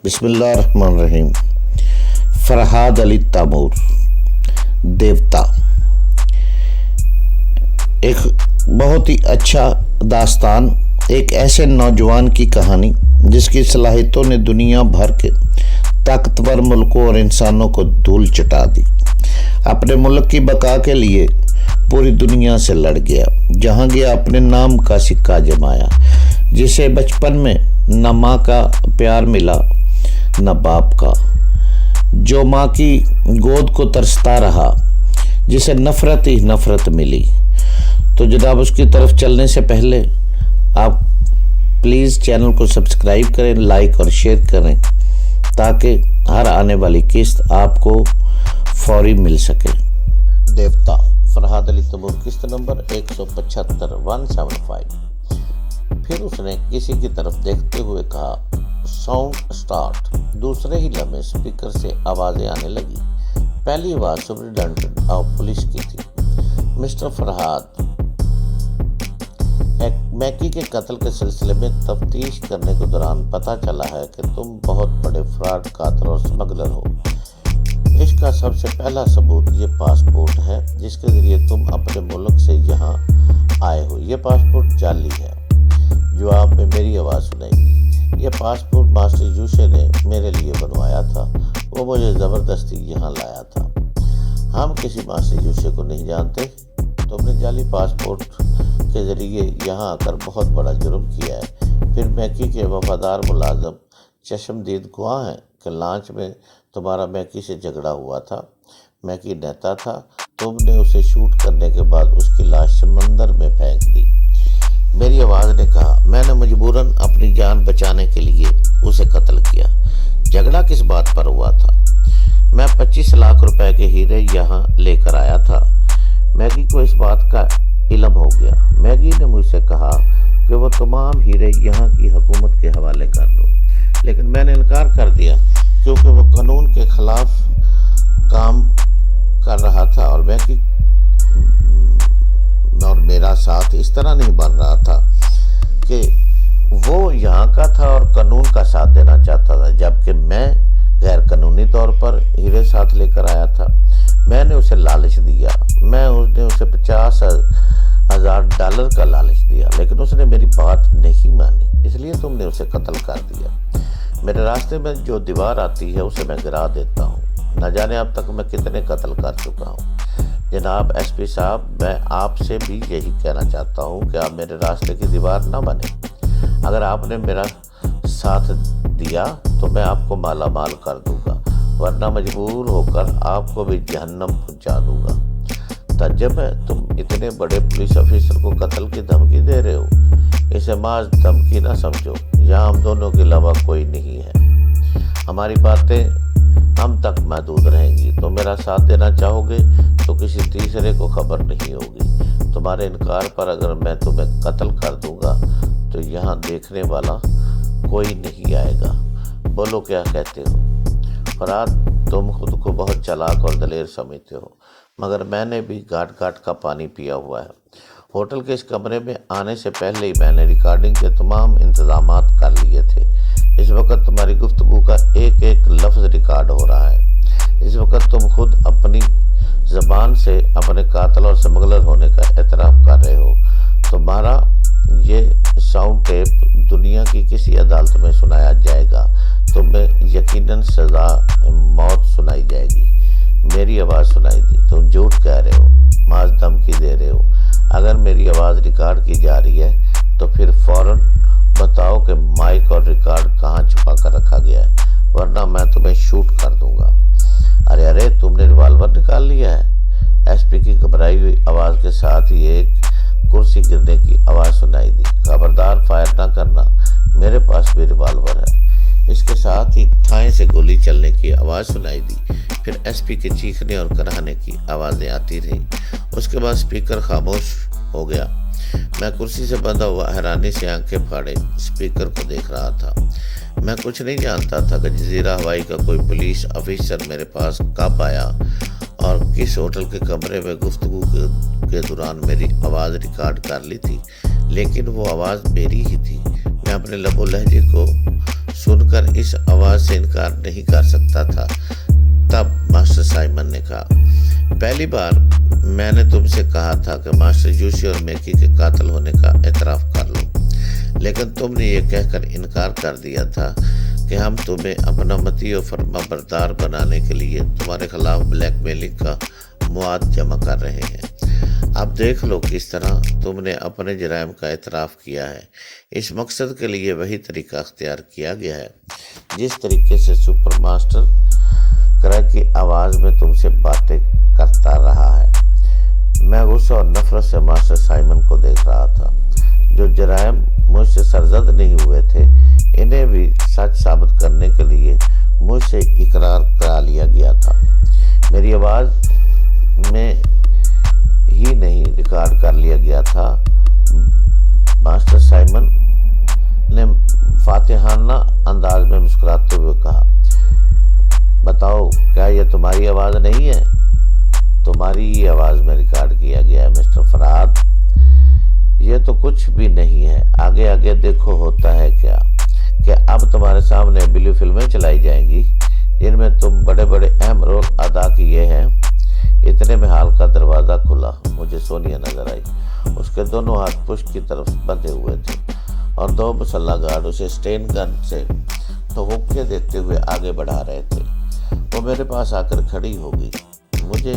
بسم اللہ الرحمن الرحیم۔ فرحاد علی تیمور، دیوتا، ایک بہت ہی اچھا داستان، ایک ایسے نوجوان کی کہانی جس کی صلاحیتوں نے دنیا بھر کے طاقتور ملکوں اور انسانوں کو دھول چٹا دی۔ اپنے ملک کی بقا کے لیے پوری دنیا سے لڑ گیا، جہاں گیا اپنے نام کا سکہ جمایا۔ جسے بچپن میں نہ ماں کا پیار ملا نہ باپ کا، جو ماں کی گود کو ترستا رہا، جسے نفرت ہی نفرت ملی۔ تو جناب اس کی طرف چلنے سے پہلے آپ پلیز چینل کو سبسکرائب کریں، لائک اور شیئر کریں تاکہ ہر آنے والی قسط آپ کو فوری مل سکے۔ دیوتا، فرحاد علی تیمور، قسط نمبر 175 175۔ پھر اس نے کسی کی طرف دیکھتے ہوئے کہا، ساؤنڈ اسٹارٹ۔ دوسرے ہی لمحے اسپیکر سے آوازیں آنے لگی۔ پہلی آواز سپرنٹینڈنٹ آف پولیس کی تھی۔ مسٹر فرحاد، میکی کے قتل کے سلسلے میں تفتیش کرنے کے دوران پتہ چلا ہے کہ تم بہت بڑے فراڈ قاتل اور اسمگلر ہو۔ اس کا سب سے پہلا ثبوت یہ پاسپورٹ ہے جس کے ذریعے تم اپنے ملک سے یہاں آئے ہو۔ یہ پاسپورٹ جعلی ہے۔ جواب میں میری آواز سنائی دی، یہ پاسپورٹ ماسٹر یوشے نے میرے لیے بنوایا تھا، وہ مجھے زبردستی یہاں لایا تھا۔ ہم کسی ماسٹر یوشے کو نہیں جانتے۔ تم نے جعلی پاسپورٹ کے ذریعے یہاں آ کر بہت بڑا جرم کیا ہے۔ پھر میکی کے وفادار ملازم چشمدید گواہ ہیں کہ لانچ میں تمہارا میکی سے جھگڑا ہوا تھا۔ میکی نیتا تھا، تم نے اسے شوٹ کرنے کے بعد اس کی لاش سمندر میں پھینک دی۔ میری آواز نے کہا، میں نے مجبوراً اپنی جان بچانے کے لیے اسے قتل کیا۔ جھگڑا کس بات پر ہوا تھا؟ میں 25 لاکھ روپے کے ہیرے یہاں لے کر آیا تھا۔ میگی کو اس بات کا علم ہو گیا۔ میگی نے مجھ سے کہا کہ وہ تمام ہیرے یہاں کی حکومت کے حوالے کر دو، لیکن میں نے انکار کر دیا کیونکہ وہ قانون کے خلاف کام کر رہا تھا اور میگی اور میرا ساتھ اس طرح نہیں بن رہا تھا کہ وہ یہاں کا تھا اور قانون کا ساتھ دینا چاہتا تھا، جبکہ میں غیر قانونی طور پر ہیرے ساتھ لے کر آیا تھا۔ میں نے اسے لالچ دیا، میں نے اسے $50,000 کا لالچ دیا، لیکن اس نے میری بات نہیں مانی، اس لیے تم نے اسے قتل کر دیا۔ میرے راستے میں جو دیوار آتی ہے اسے میں گرا دیتا ہوں۔ نہ جانے اب تک میں کتنے قتل کر چکا ہوں۔ جناب ایس پی صاحب، میں آپ سے بھی یہی کہنا چاہتا ہوں کہ آپ میرے راستے کی دیوار نہ بنیں۔ اگر آپ نے میرا ساتھ دیا تو میں آپ کو مالا مال کر دوں گا، ورنہ مجبور ہو کر آپ کو بھی جہنم پہنچا دوں گا۔ تعجب ہے، تم اتنے بڑے پولیس افیسر کو قتل کی دھمکی دے رہے ہو۔ اسے محض دھمکی نہ سمجھو، یہاں ہم دونوں کے علاوہ کوئی نہیں ہے۔ ہماری باتیں ہم تک محدود رہیں گی۔ تم میرا ساتھ دینا چاہو گے تو کسی تیسرے کو خبر نہیں ہوگی۔ تمہارے انکار پر اگر میں تمہیں قتل کر دوں گا تو یہاں دیکھنے والا کوئی نہیں آئے گا۔ بولو کیا کہتے ہو؟ فرحاد، تم خود کو بہت چالاک اور دلیر سمجھتے ہو، مگر میں نے بھی گھاٹ گھاٹ کا پانی پیا ہوا ہے۔ ہوٹل کے اس کمرے میں آنے سے پہلے ہی میں نے ریکارڈنگ کے تمام انتظامات کر لیے تھے۔ اس وقت تمہاری گفتگو کا ایک ایک لفظ ریکارڈ ہو رہا ہے۔ اس وقت تم خود اپنی زبان سے اپنے قاتل اور اسمگلر ہونے کا اعتراف کر رہے ہو۔ تمہارا یہ ساؤنڈ ٹیپ دنیا کی کسی عدالت میں سنایا جائے گا، تمہیں یقیناً سزا موت سنائی جائے گی۔ میری آواز سنائی دی، تم جھوٹ کہہ رہے ہو، محض دھمکی دے رہے ہو۔ اگر میری آواز ریکارڈ کی جا رہی ہے تو پھر فوراً بتاؤ کہ مائک اور ریکارڈ کہاں چھپا کر رکھا گیا ہے، ورنہ میں تمہیں شوٹ کر دوں گا۔ ارے تم نے ریوالور نکال لیا ہے؟ ایس پی کی گھبرائی ہوئی آواز کے ساتھ ہی ایک کرسی گرنے کی آواز سنائی دی۔ خبردار فائر نہ کرنا، میرے پاس بھی ریوالور ہے۔ اس کے ساتھ ہی تھائیں سے گولی چلنے کی آواز سنائی دی۔ پھر ایس پی کے چیخنے اور کراہنے کی آوازیں آتی رہیں۔ اس کے بعد اسپیکر خاموش ہو گیا۔ میں کرسی سے بندھا ہوا حیرانی سے آنکھیں پھاڑے اسپیکر کو دیکھ رہا تھا۔ میں کچھ نہیں جانتا تھا کہ جزیرہ ہوائی کا کوئی پولیس افیسر میرے پاس کب آیا اور کس ہوٹل کے کمرے میں گفتگو کے دوران میری آواز ریکارڈ کر لی تھی، لیکن وہ آواز میری ہی تھی۔ میں اپنے لب و لہجے کو सुनकर इस आवाज से इनकार नहीं कर सकता था। तब मास्टर साइमन ने कहा, पहली बार मैंने तुमसे कहा था कि मास्टर यूसी और मैकी के कातिल होने का एतराफ़ कर लो, लेकिन तुमने ये कहकर इनकार कर दिया था कि हम तुम्हें अपना मती और फर्माबरदार बनाने के लिए तुम्हारे खिलाफ ब्लैकमेलिंग का मवाद जमा कर रहे हैं। अब देख लो किस तरह तुमने अपने जराइम का एतराफ़ किया है। इस मकसद के लिए वही तरीका अख्तियार किया गया है जिस तरीके से सुपर मास्टर क्रैक की आवाज़ में तुमसे बातें करता रहा है। मैं गुस्सा और नफरत से मास्टर साइमन को देख रहा था। जो जराइम मुझसे सरजद नहीं हुए थे, इन्हें भी सच साबित करने के लिए मुझसे इकरार करा लिया गया था। मेरी आवाज़ में ही नहीं रिकॉर्ड कर लिया गया था। मास्टर साइमन ने फातिहाना अंदाज में मुस्कुराते हुए कहा, बताओ क्या ये तुम्हारी आवाज़ नहीं है? तुम्हारी ही आवाज़ में रिकॉर्ड किया गया है मिस्टर फरहाद। ये तो कुछ भी नहीं है। आगे आगे देखो होता है क्या कि अब तुम्हारे सामने ब्लू फिल्में चलाई जाएंगी जिनमें तुम बड़े बड़े अहम रोल अदा किए हैं। इतने में हॉल का दरवाज़ा खुला। मुझे सोनिया नजर आई। उसके दोनों हाथ पुष्ट की तरफ बंधे हुए थे और दो मुसल्ला गार्ड उसे स्टेन गन से ठोके देते हुए आगे बढ़ा रहे थे। वो मेरे पास आकर खड़ी हो गई। मुझे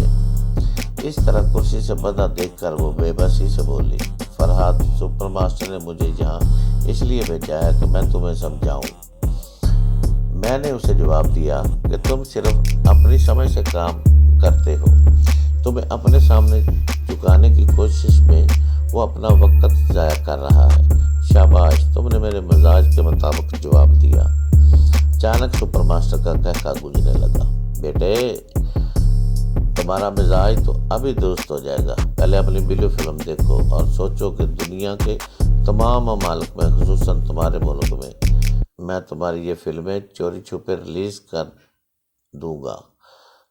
इस तरह कुर्सी से बंधा देखकर वो बेबसी से बोली, फरहाद, सुपर मास्टर ने मुझे यहाँ इसलिए भेजा है कि मैं तुम्हें समझाऊं। मैंने उसे जवाब दिया कि तुम सिर्फ अपनी समझ से काम करते हो। तुम्हें अपने सामने झुकाने की कोशिश में वो अपना वक्त ज़ाया कर रहा है। शाबाश, तुमने मेरे मिजाज के मुताबिक जवाब दिया। अचानक सुपर मास्टर का कहका गूंजने लगा, बेटे, तुम्हारा मिजाज तो अभी दुरुस्त हो जाएगा। पहले अपनी ब्लू फिल्म देखो और सोचो कि दुनिया के तमाम ममालिक में, खुसूसन तुम्हारे मुल्क में, मैं तुम्हारी ये फिल्में चोरी छुपे रिलीज कर दूंगा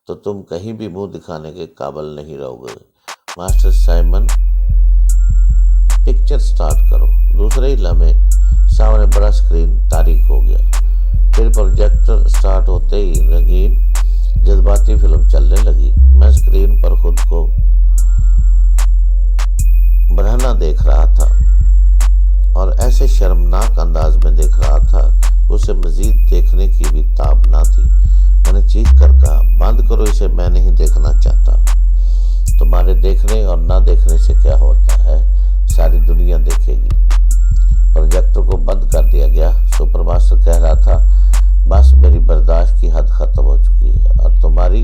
तो तुम कहीं भी मुंह दिखाने के काबिल नहीं रहोगे। मास्टर साइमन, पिक्चर स्टार्ट करो। दूसरे ही लम्हे सामने बड़ा स्क्रीन तारीक हो गया। फिर प्रोजेक्टर स्टार्ट होते ही रंगीन जज्बाती फिल्म चलने लगी। मैं स्क्रीन पर खुद को बरहना देख रहा था और ऐसे शर्मनाक अंदाज में देख रहा था कि उसे मजीद देखने की भी ताब ना थी। मैंने चीख कर कहा, बंद करो इसे, मैं नहीं देखना चाहता। तुम्हारे देखने और ना देखने से क्या होता है, सारी दुनिया देखेगी। प्रोजेक्टर को बंद कर दिया गया। सुपर मास्टर कह रहा था, बस मेरी बर्दाश्त की हद खत्म हो चुकी है और तुम्हारी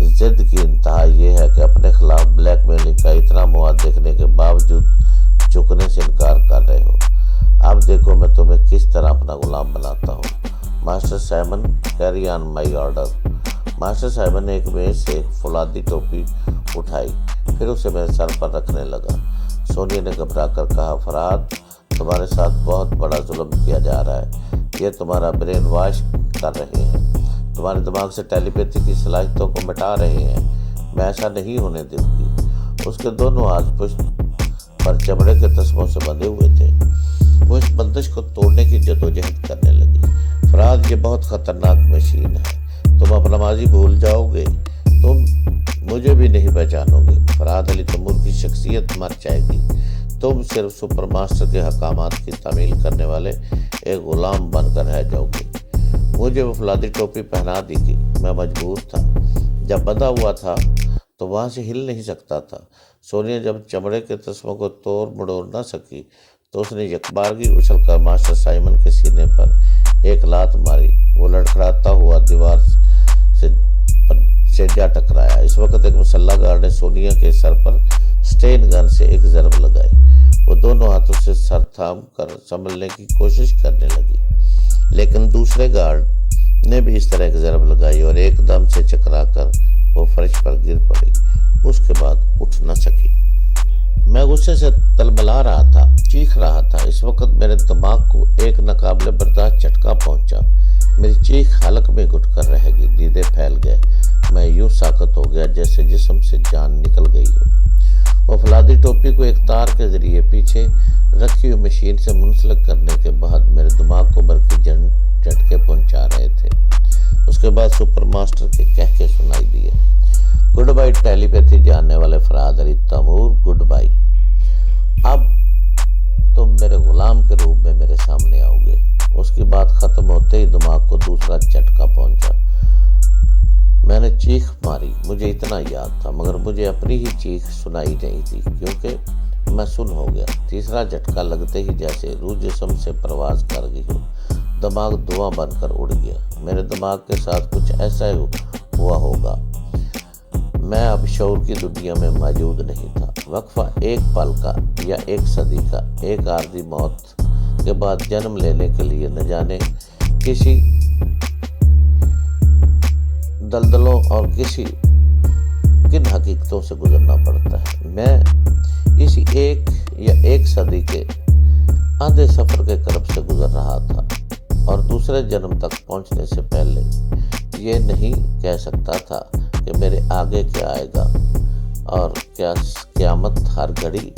जिद की इंतहा ये है कि अपने खिलाफ ब्लैकमेलिंग का इतना मवाद देखने के बावजूद झुकने से इनकार कर रहे हो। अब देखो मैं तुम्हें किस तरह अपना गुलाम बनाता हूँ। Master Simon, carry on my order. Master Simon ने एक मेज से एक फौलादी टोपी उठाई, फिर उसे मेरे सर पर रखने लगा। सोनिया ने घबरा कर कहा, फरहाद, तुम्हारे साथ बहुत बड़ा जुल्म किया जा रहा है। ये तुम्हारा ब्रेन वॉश कर रहे हैं, तुम्हारे दिमाग से टेलीपैथी की सलाहियतों को मिटा रहे हैं। मैं ऐसा नहीं होने दूंगी। उसके दोनों हाथ पुष्ट पर चमड़े के तस्मों से बंधे हुए थे। वो इस बंदिश को तोड़ने की जदोजहद करने लगी। फरहाद, ये बहुत खतरनाक मशीन है। तुम अपना माजी भूल जाओगे, तुम मुझे भी नहीं पहचानोगे। फरहाद अली तैमूर की शख्सियत मर जाएगी। तुम सिर्फ सुपर मास्टर के हकामात की तामील करने वाले एक गुलाम बनकर रह जाओगे। मुझे वो फौलादी टोपी पहना दी गई। मैं मजबूर था। जब बंधा हुआ था तो वहाँ से हिल नहीं सकता था। सोनिया जब चमड़े के तस्मों को तोड़ मड़ोड़ न सकी तो उसने यकबारगी उछलकर मास्टर साइमन के सीने पर एक लात मारी। वो लड़खड़ाता हुआ दीवार से जा टकराया। इस वक्त एक मुसल्ला गार्ड ने सोनिया के सर पर स्टेन गन से एक ज़रब लगाई। वो दोनों हाथों से सर थाम कर संभलने की कोशिश करने लगी, लेकिन दूसरे गार्ड ने भी इस तरह एक ज़रब लगाई और एकदम से चकराकर वो फर्श पर गिर पड़ी। उसके बाद उठ न सकी। मैं गुस्से से तलमला रहा था, चीख रहा था। इस वक्त मेरे दिमाग को एक नाकाबिले बर्दाश्त झटका पहुंचा। मेरी चीख हलक में घुटकर रह गई। दीदे फैल गए। मैं यूं साकत हो गया जैसे जिस्म से जान निकल गई हो। वो फौलादी टोपी को एक तार के जरिए पीछे रखी हुई मशीन से मुंसलिक करने के बाद मेरे दिमाग को बरकी झटके पहुंचा रहे थे। उसके बाद सुपर मास्टर के कहके सुनाई दिए, गुड बाई टेलीपैथी जानने वाले फरहाद अली तैमूर, गुड बाई। अब तुम मेरे गुलाम के रूप में मेरे सामने आओगे। उसकी बात खत्म होते ही दिमाग को दूसरा झटका पहुंचा। मैंने चीख मारी। मुझे इतना याद था मगर मुझे अपनी ही चीख सुनाई नहीं थी क्योंकि मैं सुन हो गया। तीसरा झटका लगते ही जैसे रूह जिस्म से परवाज कर गई हो, दिमाग धुआं बनकर उड़ गया। मेरे दिमाग के साथ कुछ ऐसा हुआ होगा। मैं अब शऊर की दुनिया में मौजूद नहीं था। वक्फा एक पल का या एक सदी का, एक आर्जी मौत के बाद जन्म लेने के लिए न जाने किसी दलदलों और किन हकीकतों से गुजरना पड़ता है। मैं इसी एक या एक सदी के आधे सफर के कर्ब से गुजर रहा था और दूसरे जन्म तक पहुंचने से पहले ये नहीं कह सकता था कि मेरे आगे क्या आएगा और क्या क़यामत हर घड़ी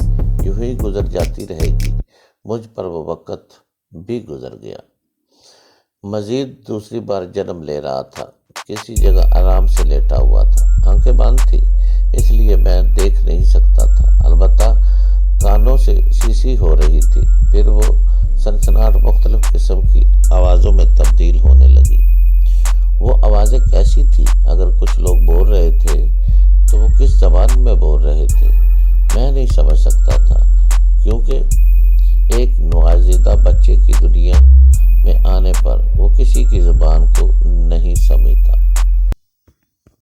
यूं ही गुजर जाती रहेगी। मुझ पर वो वक़्त भी गुजर गया। मज़ीद दूसरी बार जन्म ले रहा था। किसी जगह आराम से लेटा हुआ था। आंखें बंद थी इसलिए मैं देख नहीं सकता था, अलबत्ता कानों से शीशी हो रही थी। फिर वो सनसनाहट मुख्तलिफ किस्म की आवाज़ों में तब्दील होने लगी। वो आवाज़ें कैसी थी? अगर कुछ लोग बोल रहे थे तो वो किस ज़बान में बोल रहे थे मैं नहीं समझ सकता था क्योंकि एक नवाजिदा बच्चे की दुनिया